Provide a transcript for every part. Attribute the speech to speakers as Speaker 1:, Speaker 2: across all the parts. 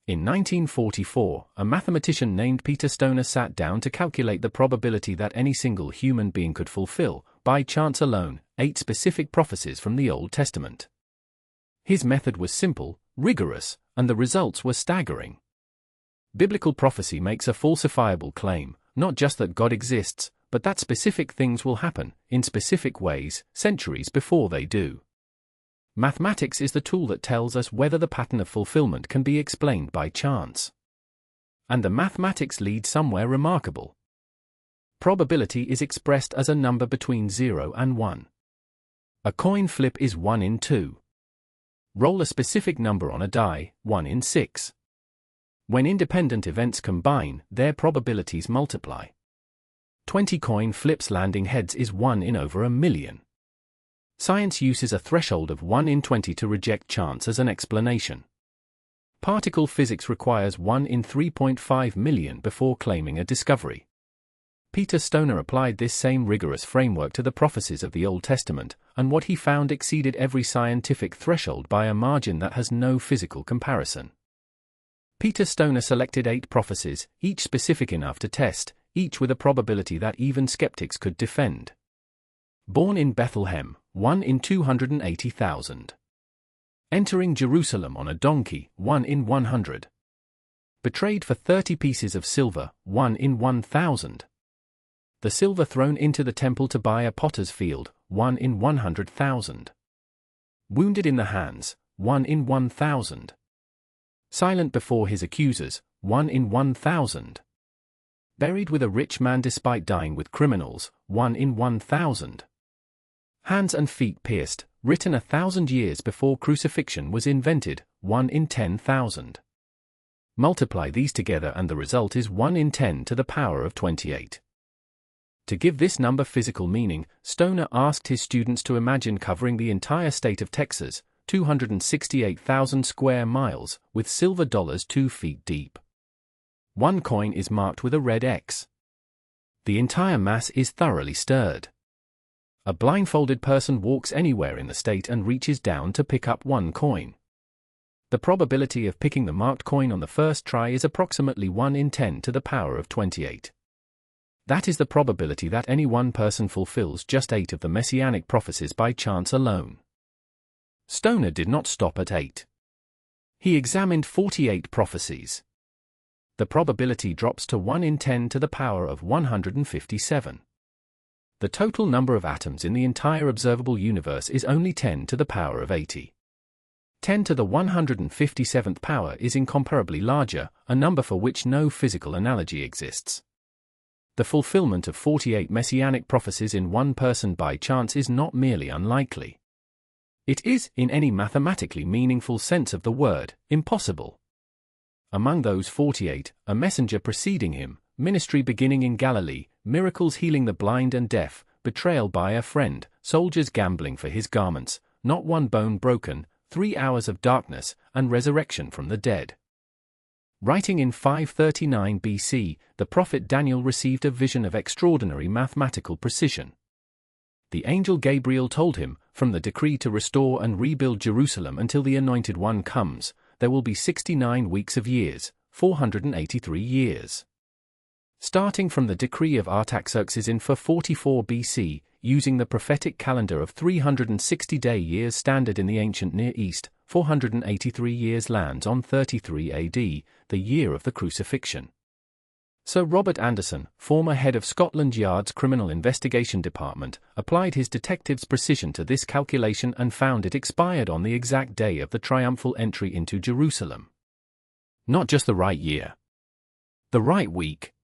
Speaker 1: In 1944, a mathematician named Peter Stoner sat down to calculate the probability that any single human being could fulfill, by chance alone, 8 specific prophecies from the Old Testament. His method was simple, rigorous, and the results were staggering. Biblical prophecy makes a falsifiable claim, not just that God exists, but that specific things will happen, in specific ways, centuries before they do. Mathematics is the tool that tells us whether the pattern of fulfillment can be explained by chance. And the mathematics lead somewhere remarkable. Probability is expressed as a number between 0 and 1. A coin flip is 1 in 2. Roll a specific number on a die, 1 in 6. When independent events combine, their probabilities multiply. 20 coin flips landing heads is 1 in over a million. Science uses a threshold of 1 in 20 to reject chance as an explanation. Particle physics requires 1 in 3.5 million before claiming a discovery. Peter Stoner applied this same rigorous framework to the prophecies of the Old Testament, and what he found exceeded every scientific threshold by a margin that has no physical comparison. Peter Stoner selected 8 prophecies, each specific enough to test, each with a probability that even skeptics could defend. Born in Bethlehem, 1 in 280,000. Entering Jerusalem on a donkey, 1 in 100. Betrayed for 30 pieces of silver, 1 in 1,000. The silver thrown into the temple to buy a potter's field, 1 in 100,000. Wounded in the hands, 1 in 1,000. Silent before his accusers, 1 in 1,000. Buried with a rich man despite dying with criminals, 1 in 1,000. Hands and feet pierced, written 1,000 years before crucifixion was invented, 1 in 10,000. Multiply these together and the result is 1 in 10 to the power of 28. To give this number physical meaning, Stoner asked his students to imagine covering the entire state of Texas, 268,000 square miles, with silver dollars 2 feet deep. One coin is marked with a red X. The entire mass is thoroughly stirred. A blindfolded person walks anywhere in the state and reaches down to pick up one coin. The probability of picking the marked coin on the first try is approximately 1 in 10 to the power of 28. That is the probability that any one person fulfills just 8 of the messianic prophecies by chance alone. Stoner did not stop at 8. He examined 48 prophecies. The probability drops to 1 in 10 to the power of 157. The total number of atoms in the entire observable universe is only 10 to the power of 80. 10 to the 157th power is incomparably larger, a number for which no physical analogy exists. The fulfillment of 48 messianic prophecies in one person by chance is not merely unlikely. It is, in any mathematically meaningful sense of the word, impossible. Among those 48, a messenger preceding him, ministry beginning in Galilee, miracles healing the blind and deaf, betrayal by a friend, soldiers gambling for his garments, not one bone broken, 3 hours of darkness, and resurrection from the dead. Writing in 539 BC, the prophet Daniel received a vision of extraordinary mathematical precision. The angel Gabriel told him, from the decree to restore and rebuild Jerusalem until the Anointed One comes, there will be 69 weeks of years, 483 years. Starting from the decree of Artaxerxes in 444 BC, using the prophetic calendar of 360-day years standard in the ancient Near East, 483 years lands on 33 AD, the year of the crucifixion. Sir Robert Anderson, former head of Scotland Yard's Criminal Investigation Department, applied his detective's precision to this calculation and found it expired on the exact day of the triumphal entry into Jerusalem. Not just the right year. The right week.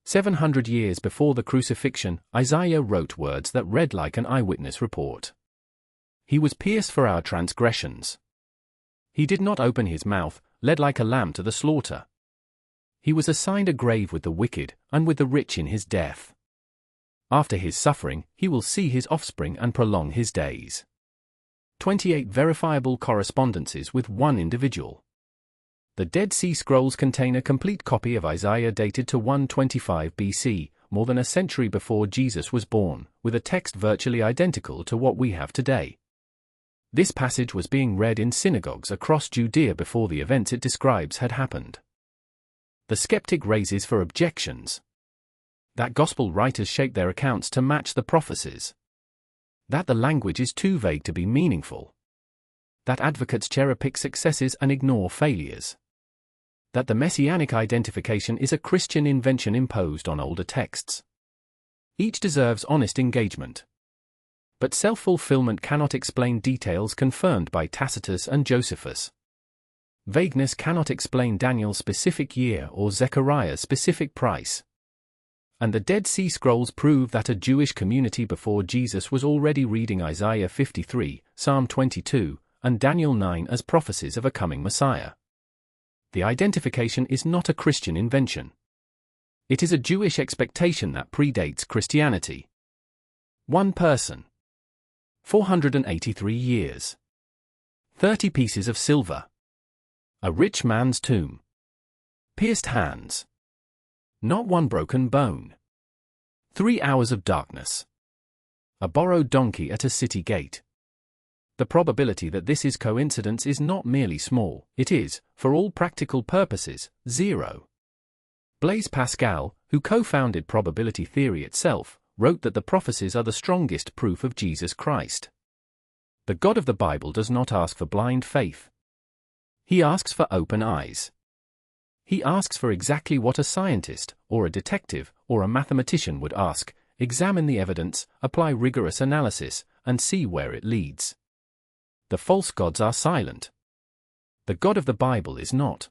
Speaker 1: 700 years before the crucifixion, Isaiah wrote words that read like an eyewitness report. He was pierced for our transgressions. He did not open his mouth, led like a lamb to the slaughter. He was assigned a grave with the wicked, and with the rich in his death. After his suffering, he will see his offspring and prolong his days. 28 verifiable correspondences with one individual. The Dead Sea Scrolls contain a complete copy of Isaiah dated to 125 BC, more than a century before Jesus was born, with a text virtually identical to what we have today. This passage was being read in synagogues across Judea before the events it describes had happened. The skeptic raises for objections. That gospel writers shape their accounts to match the prophecies. That the language is too vague to be meaningful. That advocates cherry-pick successes and ignore failures. That the messianic identification is a Christian invention imposed on older texts. Each deserves honest engagement. But self-fulfillment cannot explain details confirmed by Tacitus and Josephus. Vagueness cannot explain Daniel's specific year or Zechariah's specific price. And the Dead Sea Scrolls prove that a Jewish community before Jesus was already reading Isaiah 53, Psalm 22, and Daniel 9 as prophecies of a coming Messiah. The identification is not a Christian invention. It is a Jewish expectation that predates Christianity. One person. 483 years. 30 pieces of silver. A rich man's tomb. Pierced hands. Not one broken bone. 3 hours of darkness. A borrowed donkey at a city gate. The probability that this is coincidence is not merely small, it is, for all practical purposes, zero. Blaise Pascal, who co-founded probability theory itself, wrote that the prophecies are the strongest proof of Jesus Christ. The God of the Bible does not ask for blind faith. He asks for open eyes. He asks for exactly what a scientist, or a detective, or a mathematician would ask: examine the evidence, apply rigorous analysis, and see where it leads. The false gods are silent. The God of the Bible is not.